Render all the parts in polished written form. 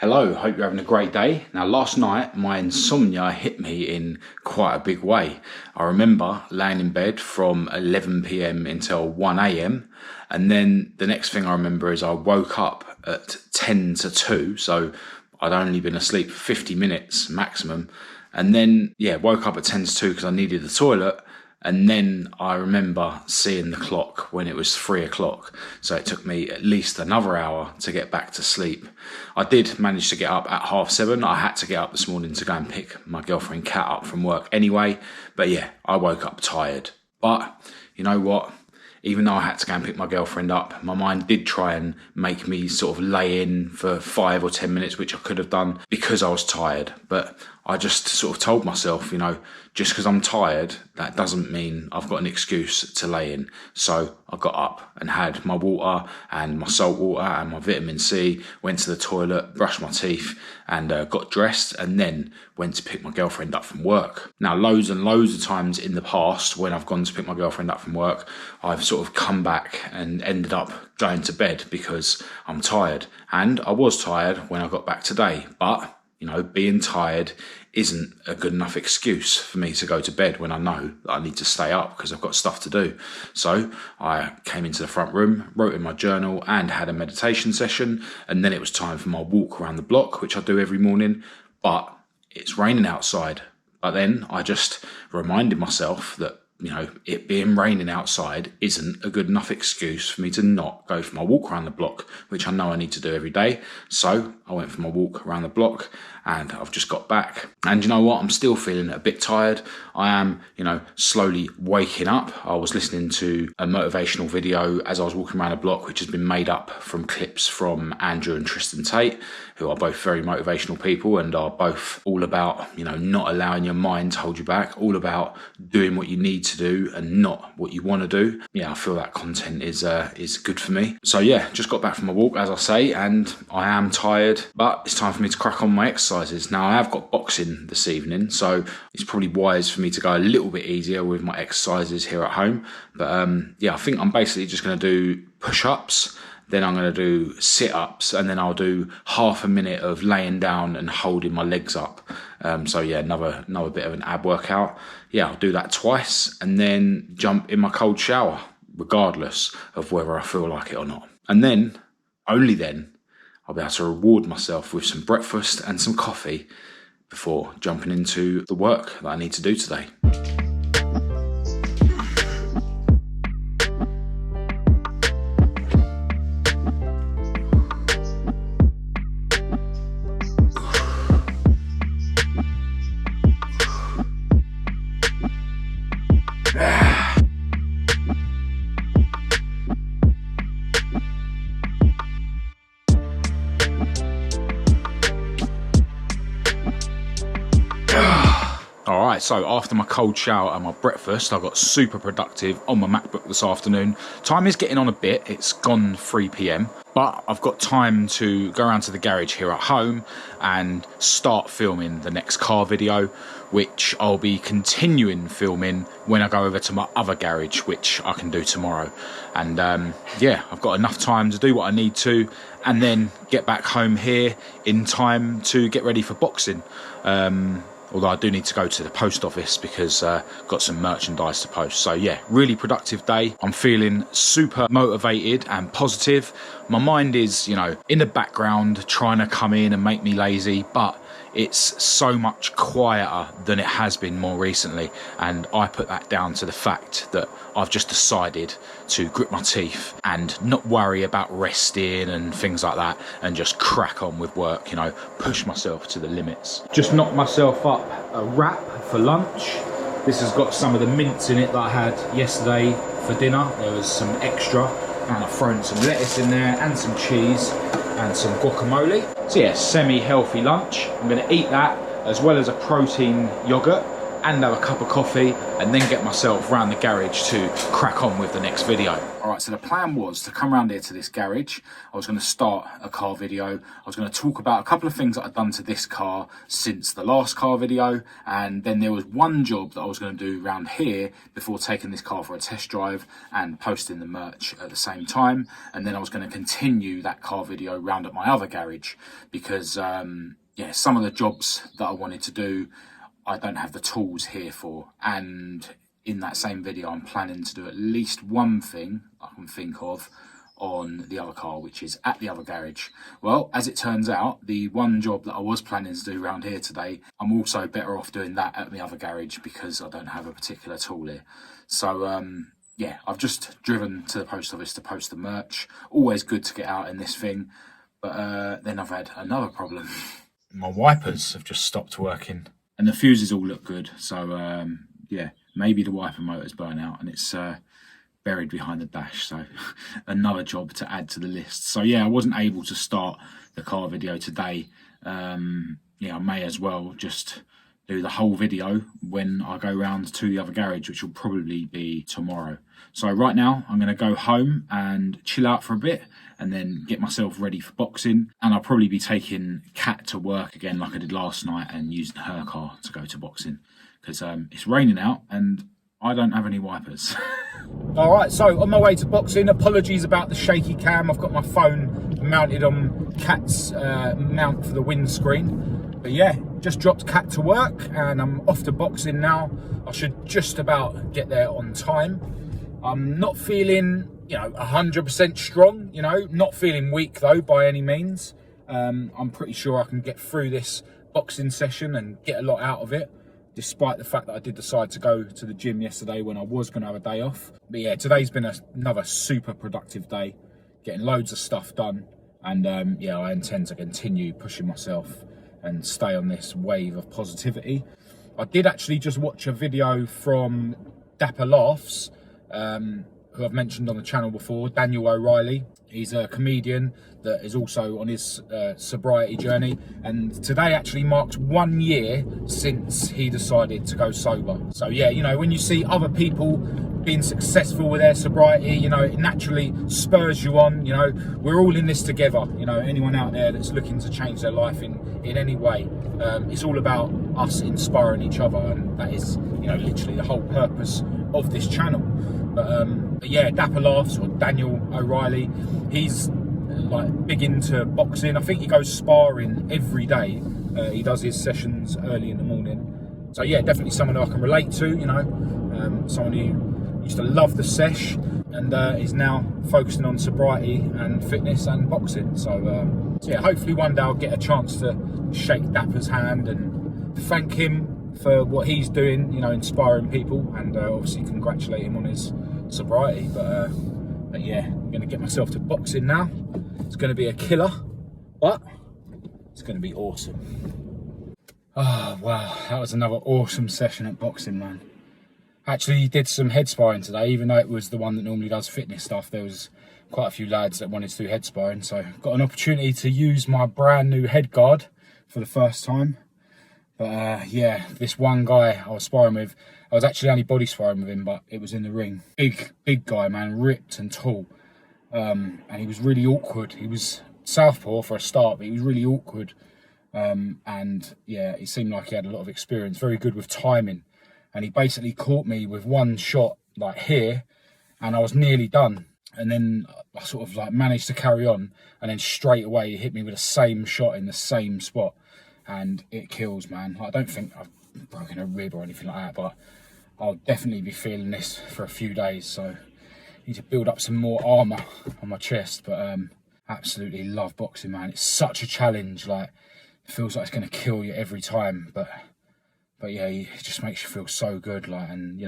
Hello, hope you're having a great day. Now, last night, my insomnia hit me in quite a big way. I remember laying in bed from 11 p.m. until 1 a.m. And then the next thing I remember is I woke up at 10 to 2. So I'd only been asleep for 50 minutes maximum. And then, woke up at 10 to 2 because I needed the toilet. And then I remember seeing the clock when it was 3 o'clock. So it took me at least another hour to get back to sleep. I did manage to get up at 7:30. I had to get up this morning to go and pick my girlfriend Kat up from work anyway. But I woke up tired. But you know what? Even though I had to go and pick my girlfriend up, my mind did try and make me sort of lay in for 5 or 10 minutes, which I could have done because I was tired. But I just sort of told myself, just because I'm tired, that doesn't mean I've got an excuse to lay in. So I got up and had my water and my salt water and my vitamin C, went to the toilet, brushed my teeth and got dressed, and then went to pick my girlfriend up from work. Now, loads and loads of times in the past when I've gone to pick my girlfriend up from work, I've sort of come back and ended up going to bed because I'm tired. And I was tired when I got back today, but being tired isn't a good enough excuse for me to go to bed when I know that I need to stay up because I've got stuff to do. So I came into the front room, wrote in my journal and had a meditation session. And then it was time for my walk around the block, which I do every morning, but it's raining outside. But then I just reminded myself that it being raining outside isn't a good enough excuse for me to not go for my walk around the block, which I know I need to do every day. So I went for my walk around the block and I've just got back. And you know what? I'm still feeling a bit tired. I am, slowly waking up. I was listening to a motivational video as I was walking around the block, which has been made up from clips from Andrew and Tristan Tate, who are both very motivational people and are both all about, not allowing your mind to hold you back, all about doing what you need to do and not what you want to do. I feel that content is good for me. So just got back from my walk, as I say, and I am tired, but it's time for me to crack on my exercises. Now, I have got boxing this evening, so it's probably wise for me to go a little bit easier with my exercises here at home. But I think I'm basically just going to do push-ups, then I'm going to do sit-ups, and then I'll do half a minute of laying down and holding my legs up. Another bit of an ab workout. I'll do that twice and then jump in my cold shower, regardless of whether I feel like it or not. And then, only then, I'll be able to reward myself with some breakfast and some coffee before jumping into the work that I need to do today. Alright, so after my cold shower and my breakfast, I got super productive on my MacBook this afternoon. Time is getting on a bit, it's gone 3 p.m, but I've got time to go around to the garage here at home and start filming the next car video, which I'll be continuing filming when I go over to my other garage, which I can do tomorrow. And I've got enough time to do what I need to and then get back home here in time to get ready for boxing. Although I do need to go to the post office because got some merchandise to post. So really productive day. I'm feeling super motivated and positive. My mind is, in the background trying to come in and make me lazy, but it's so much quieter than it has been more recently. And I put that down to the fact that I've just decided to grit my teeth and not worry about resting and things like that and just crack on with work, push myself to the limits. Just knocked myself up a wrap for lunch. This has got some of the mince in it that I had yesterday for dinner. There was some extra and I've thrown some lettuce in there and some cheese and some guacamole. So semi-healthy lunch. I'm going to eat that as well as a protein yogurt and have a cup of coffee, and then get myself round the garage to crack on with the next video. Alright, so the plan was to come round here to this garage. I was going to start a car video. I was going to talk about a couple of things that I've done to this car since the last car video, and then there was one job that I was going to do round here before taking this car for a test drive and posting the merch at the same time. And then I was going to continue that car video round at my other garage because yeah, some of the jobs that I wanted to do I don't have the tools here for, and in that same video I'm planning to do at least one thing I can think of on the other car, which is at the other garage. Well, as it turns out, the one job that I was planning to do around here today, I'm also better off doing that at the other garage because I don't have a particular tool here. So yeah, I've just driven to the post office to post the merch. Always good to get out in this thing, but then I've had another problem. My wipers have just stopped working and the fuses all look good, so yeah, maybe the wiper motor's burnt out and it's buried behind the dash, so another job to add to the list. So yeah, I wasn't able to start the car video today. Yeah, I may as well just do the whole video when I go round to the other garage, which will probably be tomorrow. So right now I'm going to go home and chill out for a bit and then get myself ready for boxing, and I'll probably be taking Kat to work again like I did last night and using her car to go to boxing because it's raining out and I don't have any wipers. All right, so on my way to boxing. Apologies about the shaky cam. I've got my phone mounted on Kat's mount for the windscreen. But yeah, just dropped Kat to work and I'm off to boxing now. I should just about get there on time. I'm not feeling, 100% strong, not feeling weak though by any means. I'm pretty sure I can get through this boxing session and get a lot out of it, despite the fact that I did decide to go to the gym yesterday when I was going to have a day off. But yeah, today's been another super productive day, getting loads of stuff done. And yeah, I intend to continue pushing myself and stay on this wave of positivity. I did actually just watch a video from Dapper Laughs, who I've mentioned on the channel before, Daniel O'Reilly. He's a comedian that is also on his sobriety journey, and today actually marks 1 year since he decided to go sober. So yeah, when you see other people being successful with their sobriety, it naturally spurs you on. We're all in this together. Anyone out there that's looking to change their life in any way, it's all about us inspiring each other, and that is literally the whole purpose of this channel. But yeah, Dapper Laughs, or Daniel O'Reilly, he's like big into boxing. I think he goes sparring every day. He does his sessions early in the morning. So yeah, definitely someone who I can relate to, someone who used to love the sesh and is now focusing on sobriety and fitness and boxing. So yeah, hopefully one day I'll get a chance to shake Dapper's hand and thank him for what he's doing, inspiring people, and obviously congratulate him on his sobriety. But yeah, I'm going to get myself to boxing now. It's going to be a killer, but it's going to be awesome. Oh wow, that was another awesome session at boxing, man. Actually did some head sparring today, even though it was the one that normally does fitness stuff. There was quite a few lads that wanted to do head sparring, so got an opportunity to use my brand new head guard for the first time. But yeah, this one guy I was sparring with, I was actually only body sparring with him, but it was in the ring. Big guy, man, ripped and tall. And he was really awkward. He was southpaw for a start, but he was really awkward. And yeah, he seemed like he had a lot of experience, very good with timing. And he basically caught me with one shot, like here, and I was nearly done. And then I sort of like managed to carry on, and then straight away he hit me with the same shot in the same spot. And it kills, man. I don't think I've broken a rib or anything like that, but I'll definitely be feeling this for a few days. So I need to build up some more armour on my chest. But absolutely love boxing, man. It's such a challenge. Like, it feels like it's going to kill you every time. But yeah, it just makes you feel so good. Like, and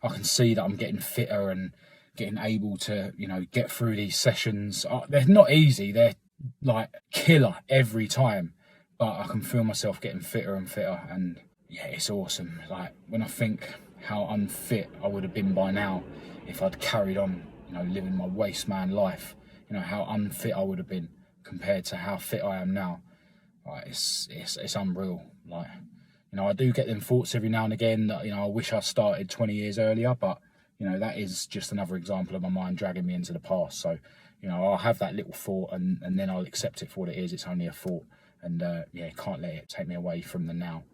I can see that I'm getting fitter and getting able to get through these sessions. They're not easy. They're like killer every time. But I can feel myself getting fitter and fitter, and yeah, it's awesome. Like, when I think how unfit I would have been by now if I'd carried on, living my waste man life, how unfit I would have been compared to how fit I am now. Like, it's unreal. Like, You know, I do get them thoughts every now and again that, you know, I wish I started 20 years earlier, but, you know, that is just another example of my mind dragging me into the past. So, you know, I'll have that little thought and then I'll accept it for what it is. It's only a thought. And, yeah, can't let it take me away from the now.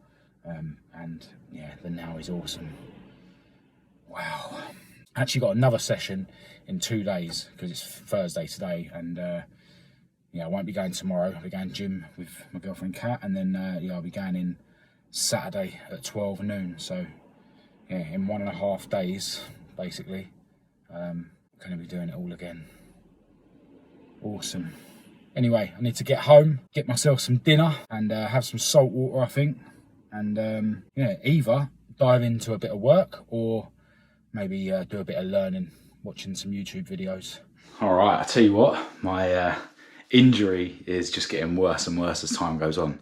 And, yeah, the now is awesome. Wow. Actually got another session in 2 days because it's Thursday today. And, yeah, I won't be going tomorrow. I'll be going gym with my girlfriend Kat. And then, yeah, I'll be going in Saturday at 12 noon. So, yeah, in 1.5 days, basically, I'm going to be doing it all again. Awesome. Anyway, I need to get home, get myself some dinner and have some salt water, I think. And, yeah, either dive into a bit of work or maybe do a bit of learning, watching some YouTube videos. All right, I tell you what, my injury is just getting worse and worse as time goes on.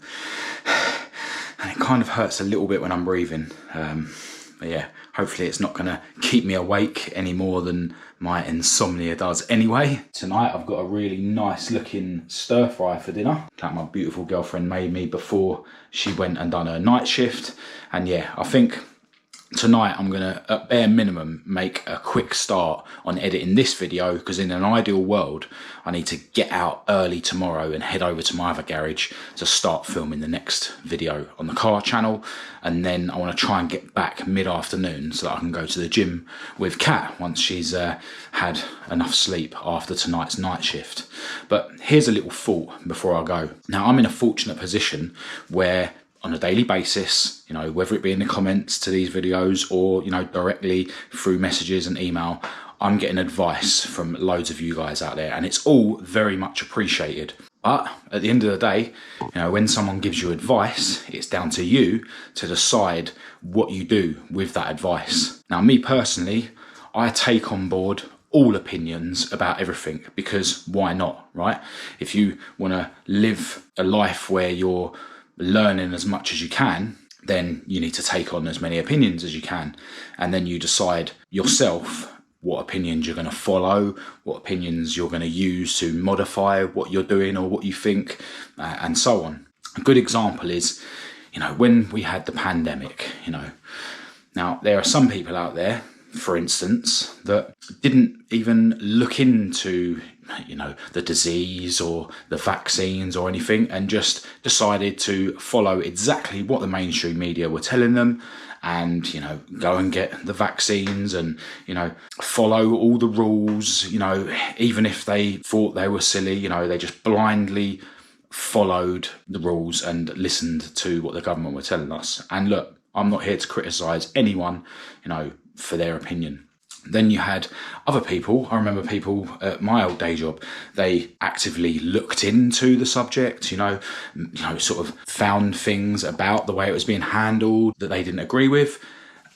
And it kind of hurts a little bit when I'm breathing. But yeah, hopefully it's not going to keep me awake any more than my insomnia does anyway. Tonight I've got a really nice looking stir fry for dinner that my beautiful girlfriend made me before she went and done her night shift. And yeah, I think tonight I'm going to, at bare minimum, make a quick start on editing this video, because in an ideal world I need to get out early tomorrow and head over to my other garage to start filming the next video on the car channel. And then I want to try and get back mid-afternoon so that I can go to the gym with Kat once she's had enough sleep after tonight's night shift. But here's a little thought before I go. Now, I'm in a fortunate position where on a daily basis, you know, whether it be in the comments to these videos or, you know, directly through messages and email, I'm getting advice from loads of you guys out there, and it's all very much appreciated. But at the end of the day, you know, when someone gives you advice, it's down to you to decide what you do with that advice. Now, me personally, I take on board all opinions about everything, because why not, right? If you want to live a life where you're learning as much as you can, then you need to take on as many opinions as you can, and then you decide yourself what opinions you're going to follow, what opinions you're going to use to modify what you're doing or what you think, and so on. A good example is, you know, when we had the pandemic, you know, now there are some people out there, for instance, that didn't even look into, you know, the disease or the vaccines or anything, and just decided to follow exactly what the mainstream media were telling them, and, you know, go and get the vaccines and, you know, follow all the rules, you know, even if they thought they were silly, you know, they just blindly followed the rules and listened to what the government were telling us. And look, I'm not here to criticise anyone, you know, for their opinion. Then you had other people. I remember people at my old day job, they actively looked into the subject, you know, sort of found things about the way it was being handled that they didn't agree with,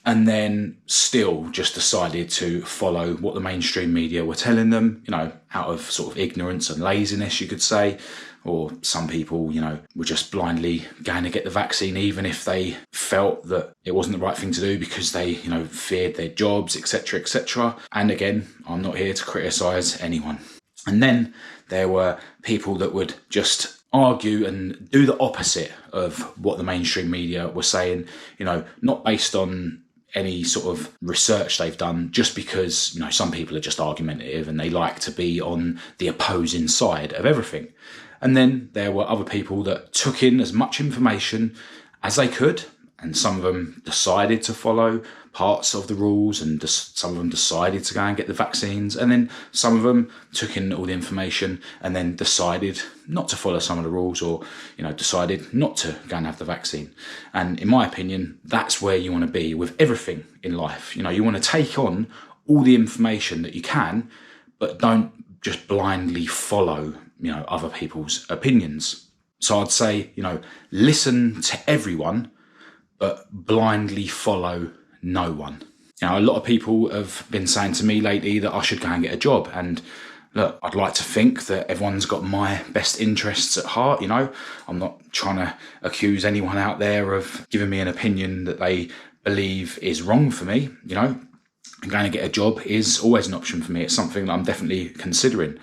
and then still just decided to follow what the mainstream media were telling them, you know, out of sort of ignorance and laziness, you could say. Or some people, you know, were just blindly going to get the vaccine, even if they felt that it wasn't the right thing to do because they, you know, feared their jobs, etc., etc. And again, I'm not here to criticise anyone. And then there were people that would just argue and do the opposite of what the mainstream media were saying, you know, not based on any sort of research they've done, just because, you know, some people are just argumentative and they like to be on the opposing side of everything. And then there were other people that took in as much information as they could, and some of them decided to follow parts of the rules, and some of them decided to go and get the vaccines, and then some of them took in all the information and then decided not to follow some of the rules, or, you know, decided not to go and have the vaccine. And in my opinion, that's where you want to be with everything in life. You know, you want to take on all the information that you can, but don't just blindly follow, you know, other people's opinions. So I'd say, you know, listen to everyone, but blindly follow no one. You know, a lot of people have been saying to me lately that I should go and get a job. And look, I'd like to think that everyone's got my best interests at heart, you know. I'm not trying to accuse anyone out there of giving me an opinion that they believe is wrong for me, you know. And going to get a job is always an option for me. It's something that I'm definitely considering.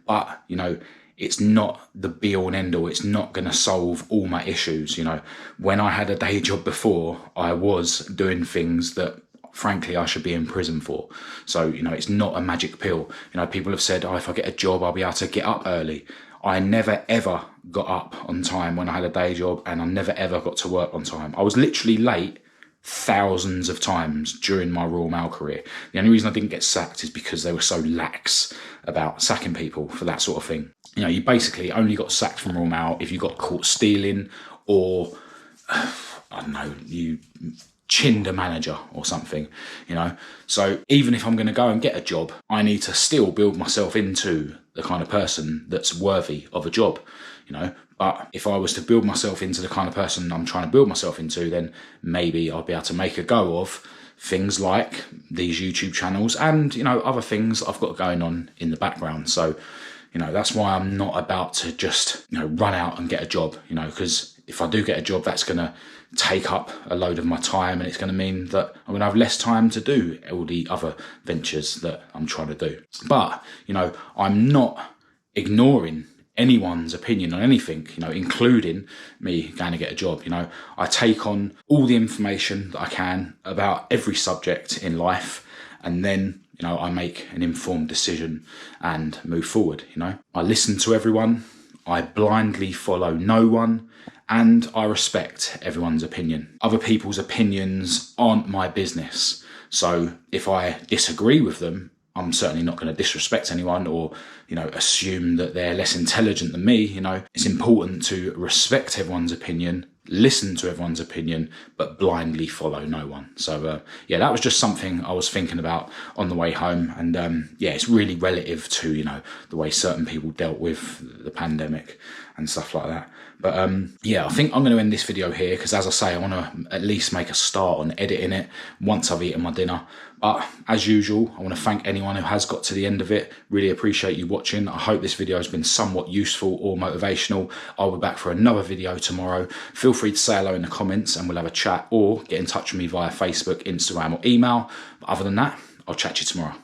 But, you know, it's not the be all and end all. It's not going to solve all my issues. You know, when I had a day job before, I was doing things that frankly I should be in prison for. So, you know, it's not a magic pill. You know, people have said, oh, if I get a job, I'll be able to get up early. I never ever got up on time when I had a day job, and I never ever got to work on time. I was literally late thousands of times during my Royal Mail career. The only reason I didn't get sacked is because they were so lax about sacking people for that sort of thing. You know, you basically only got sacked from Royal Mail if you got caught stealing, or I don't know, you chinned a manager or something, you know. So even if I'm going to go and get a job, I need to still build myself into the kind of person that's worthy of a job, you know. But if I was to build myself into the kind of person I'm trying to build myself into, then maybe I'll be able to make a go of things like these YouTube channels and, you know, other things I've got going on in the background. So, you know, that's why I'm not about to just, you know, run out and get a job, you know, because if I do get a job, that's going to take up a load of my time, and it's going to mean that I'm going to have less time to do all the other ventures that I'm trying to do. But, you know, I'm not ignoring anyone's opinion on anything, you know, including me going to get a job. You know, I take on all the information that I can about every subject in life, and then, you know, I make an informed decision and move forward. You know, I listen to everyone, I blindly follow no one, and I respect everyone's opinion. Other people's opinions aren't my business. So if I disagree with them, I'm certainly not going to disrespect anyone or, you know, assume that they're less intelligent than me. You know, it's important to respect everyone's opinion, listen to everyone's opinion, but blindly follow no one. So, yeah, that was just something I was thinking about on the way home. And, yeah, it's really relative to, you know, the way certain people dealt with the pandemic and stuff like that. But, yeah, I think I'm going to end this video here because, as I say, I want to at least make a start on editing it once I've eaten my dinner. But as usual, I want to thank anyone who has got to the end of it. Really appreciate you watching. I hope this video has been somewhat useful or motivational. I'll be back for another video tomorrow. Feel free to say hello in the comments and we'll have a chat, or get in touch with me via Facebook, Instagram or email. But other than that, I'll chat to you tomorrow.